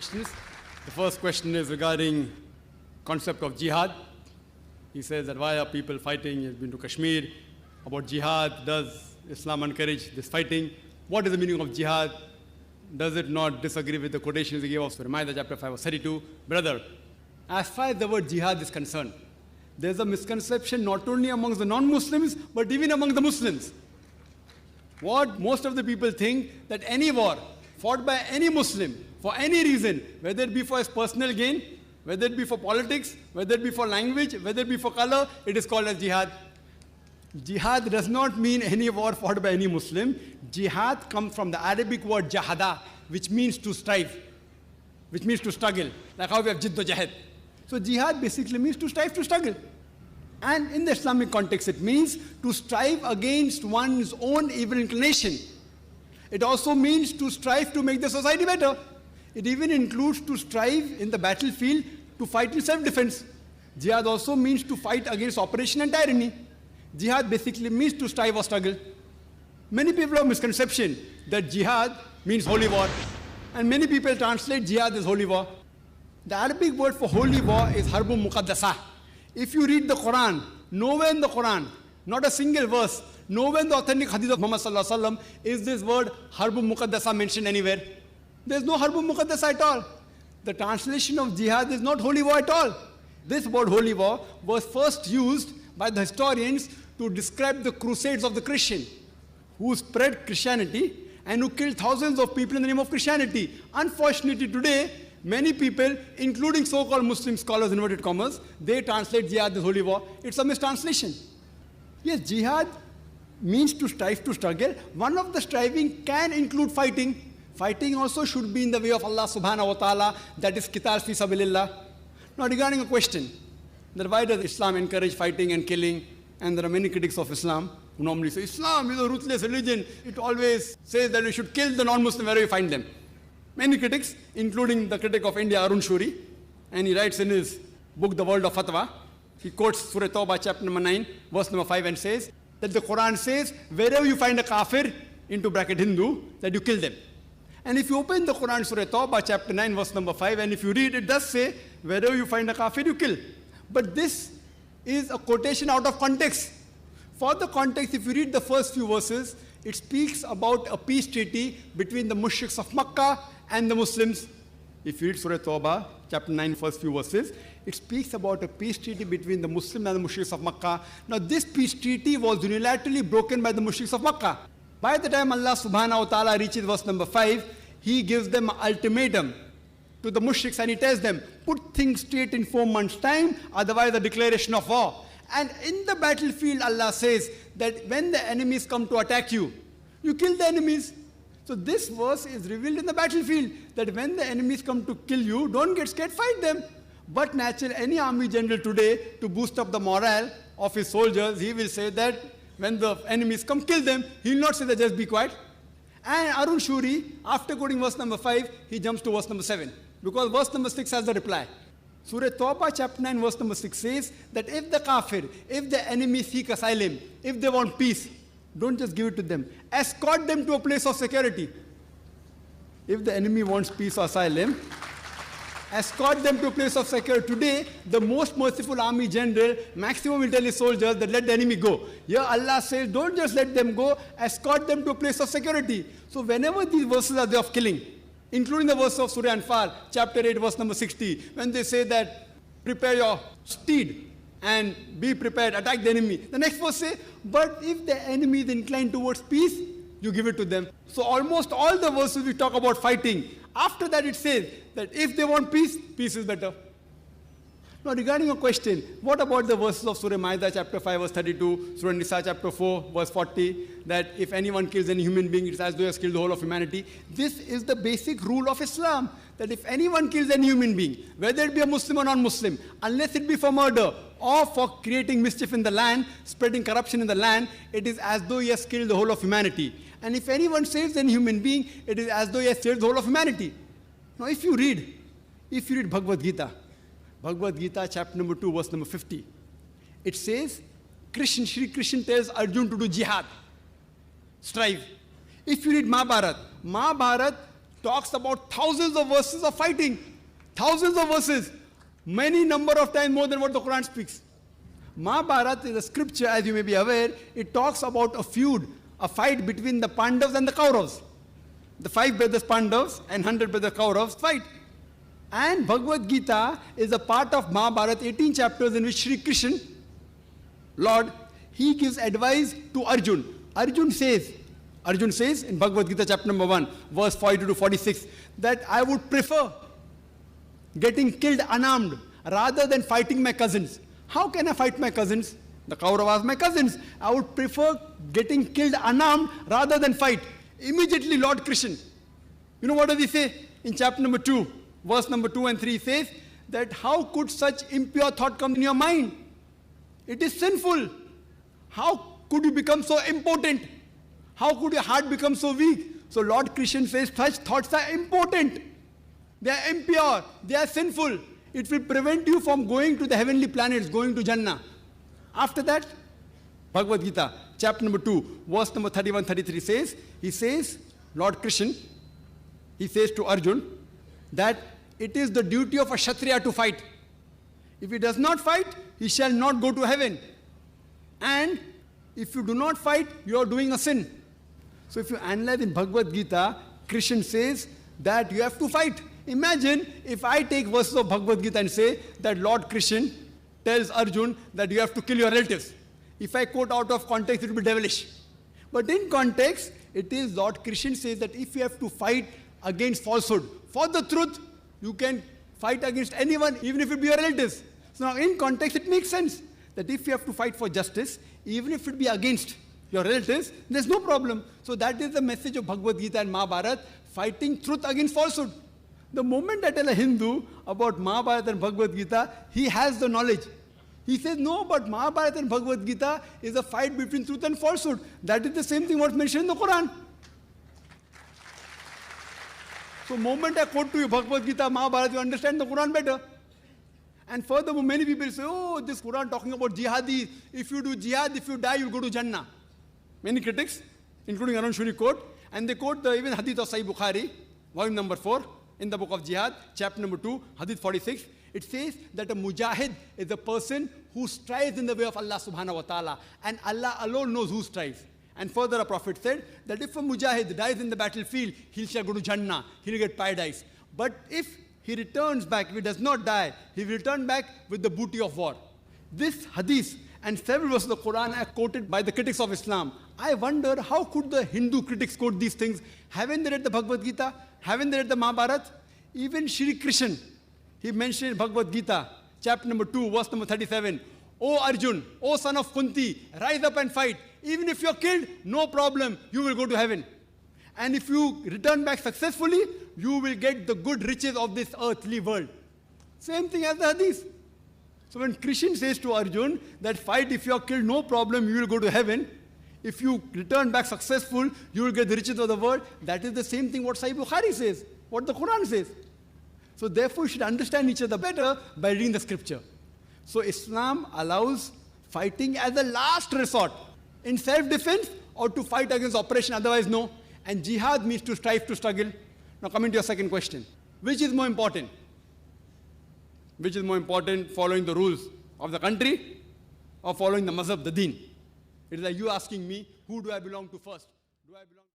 Questions. The first question is regarding concept of jihad. He says that why are people fighting? He's been to Kashmir. About jihad, does Islam encourage this fighting? What is the meaning of jihad? Does it not disagree with the quotations he gave of Surah Ma'idah chapter 5 verse 32? Brother, as far as the word jihad is concerned, there's a misconception not only amongst the non-Muslims, but even among the Muslims. What most of the people think that any war fought by any Muslim for any reason, whether it be for his personal gain, whether it be for politics, whether it be for language, whether it be for color, it is called as jihad. Jihad does not mean any war fought by any Muslim. Jihad comes from the Arabic word jahada, which means to strive, which means to struggle, like how we have jidd jahad. So jihad basically means to strive, to struggle. And in the Islamic context, it means to strive against one's own evil inclination. It also means to strive to make the society better. It even includes to strive in the battlefield to fight in self-defense. Jihad also means to fight against oppression and tyranny. Jihad basically means to strive or struggle. Many people have misconception that jihad means holy war. And many people translate jihad as holy war. The Arabic word for holy war is harbun muqaddasa. If you read the Quran, nowhere in the Quran, not a single verse, nowhere in the authentic hadith of Muhammad sallallahu alaihi wasallam is this word harbun muqaddasa mentioned anywhere. There's no harbun muqaddasa at all. The translation of jihad is not holy war at all. This word holy war was first used by the historians to describe the crusades of the Christian, who spread Christianity and who killed thousands of people in the name of Christianity. Unfortunately today, many people, including so-called Muslim scholars, inverted commas, they translate jihad as holy war. It's a mistranslation. Yes, jihad means to strive, to struggle. One of the striving can include fighting. Fighting also should be in the way of Allah subhanahu wa ta'ala, that is qital fi sabilillah. Now regarding a question, that why does Islam encourage fighting and killing? And there are many critics of Islam who normally say, Islam is a ruthless religion. It always says that we should kill the non-Muslim wherever we find them. Many critics, including the critic of India, Arun Shuri, and he writes in his book, The World of Fatwa, he quotes Surah Tawbah, chapter number 9, verse number 5, and says that the Quran says, wherever you find a kafir, into bracket Hindu, that you kill them. And if you open the Quran, Surah Tawbah, chapter 9, verse number 5, and if you read, it does say, wherever you find a kafir, you kill. But this is a quotation out of context. For the context, if you read the first few verses, it speaks about a peace treaty between the mushriks of Makkah and the Muslims. If you read Surah Tawbah, chapter 9, first few verses, it speaks about a peace treaty between the Muslims and the mushriks of Makkah. Now this peace treaty was unilaterally broken by the mushriks of Makkah. By the time Allah subhanahu wa ta'ala reaches verse number 5, He gives them an ultimatum to the mushriks and He tells them, put things straight in 4 months' time, otherwise a declaration of war. And in the battlefield, Allah says that when the enemies come to attack you, you kill the enemies. So this verse is revealed in the battlefield, that when the enemies come to kill you, don't get scared, fight them. But naturally, any army general today, to boost up the morale of his soldiers, he will say that when the enemies come, kill them. He will not say that just be quiet. And Arun Shuri, after quoting verse number 5, he jumps to verse number 7. Because verse number 6 has the reply. Surah Tawbah chapter 9 verse number 6 says that if the kafir, if the enemy seek asylum, if they want peace, don't just give it to them. Escort them to a place of security. If the enemy wants peace or asylum, escort them to a place of security. Today, the most merciful army general, maximum will tell his soldiers that let the enemy go. Here Allah says, don't just let them go, escort them to a place of security. So whenever these verses are there of killing, including the verse of Surah Anfal, chapter 8, verse number 60, when they say that, prepare your steed and be prepared, attack the enemy. The next verse says, but if the enemy is inclined towards peace, you give it to them. So almost all the verses we talk about fighting, after that it says that if they want peace, peace is better. Now regarding your question, what about the verses of Surah Ma'idah chapter 5 verse 32, Surah Nisa chapter 4 verse 40, that if anyone kills any human being, it's as though he has killed the whole of humanity. This is the basic rule of Islam, that if anyone kills any human being, whether it be a Muslim or non-Muslim, unless it be for murder or for creating mischief in the land, spreading corruption in the land, it is as though he has killed the whole of humanity. And if anyone saves any human being, it is as though he has saved the whole of humanity. Now if you read Bhagavad Gita chapter number 2 verse number 50, it says, Shri Krishna tells Arjun to do jihad, strive. If you read Mahabharat talks about thousands of verses of fighting. Thousands of verses. Many number of times more than what the Quran speaks. Mahabharata is a scripture, as you may be aware. It talks about a feud, a fight between the Pandavas and the Kauravas. The 5 brothers Pandavas and 100 brothers Kauravas fight. And Bhagavad Gita is a part of Mahabharata, 18 chapters in which Sri Krishna, Lord, he gives advice to Arjun. Arjun says in Bhagavad Gita chapter number 1, verse 42 to 46, that I would prefer getting killed unarmed rather than fighting my cousins. How can I fight my cousins? The Kauravas, my cousins. I would prefer getting killed unarmed rather than fight. Immediately Lord Krishna, you know what does he say? In chapter number 2, verse number 2 and 3 says that how could such impure thought come in your mind? It is sinful. How could you become so impotent? How could your heart become so weak? So Lord Krishna says such thoughts are impotent. They are impure. They are sinful. It will prevent you from going to the heavenly planets, going to Jannah. After that, Bhagavad Gita, chapter number 2, verse number 31-33 says, he says, Lord Krishna, he says to Arjun, that it is the duty of a Kshatriya to fight. If he does not fight, he shall not go to heaven. And if you do not fight, you are doing a sin. So if you analyze in Bhagavad Gita, Krishna says that you have to fight. Imagine if I take verses of Bhagavad Gita and say that Lord Krishna tells Arjun that you have to kill your relatives. If I quote out of context, it will be devilish. But in context, it is Lord Krishna says that if you have to fight against falsehood, for the truth, you can fight against anyone, even if it be your relatives. So now in context, it makes sense that if you have to fight for justice, even if it be against your relatives, there's no problem. So that is the message of Bhagavad Gita and Mahabharata, fighting truth against falsehood. The moment I tell a Hindu about Mahabharata and Bhagavad Gita, he has the knowledge. He says, no, but Mahabharata and Bhagavad Gita is a fight between truth and falsehood. That is the same thing what's mentioned in the Quran. So the moment I quote to you Bhagavad Gita, Mahabharata, you understand the Quran better. And furthermore, many people say, oh, this Quran talking about jihadi. If you do jihad, if you die, you'll go to Jannah. Many critics, including Arun Shuri, quote, and they quote the even hadith of Sahih Bukhari, volume number 4, in the book of Jihad, chapter number 2, hadith 46. It says that a mujahid is a person who strives in the way of Allah subhanahu wa ta'ala. And Allah alone knows who strives. And further a prophet said that if a mujahid dies in the battlefield, he shall go to Jannah. He will get paradise. But if he returns back, if he does not die, he will return back with the booty of war. This hadith and several verses of the Quran are quoted by the critics of Islam. I wonder how could the Hindu critics quote these things? Haven't they read the Bhagavad Gita? Haven't they read the Mahabharata? Even Sri Krishna, he mentioned in Bhagavad Gita, chapter number 2, verse number 37. O Arjun, O son of Kunti, rise up and fight. Even if you're killed, no problem, you will go to heaven. And if you return back successfully, you will get the good riches of this earthly world. Same thing as the hadith. So when Krishna says to Arjun that fight, if you are killed, no problem, you will go to heaven. If you return back successful, you will get the riches of the world. That is the same thing what Sahih Bukhari says, what the Quran says. So therefore, you should understand each other better by reading the scripture. So Islam allows fighting as a last resort, in self-defense or to fight against oppression, otherwise no. And jihad means to strive to struggle. Now coming to your second question. Which is more important? Which is more important, following the rules of the country or following the mazhab, the deen? It is like you asking me, who do I belong to first? Do I belong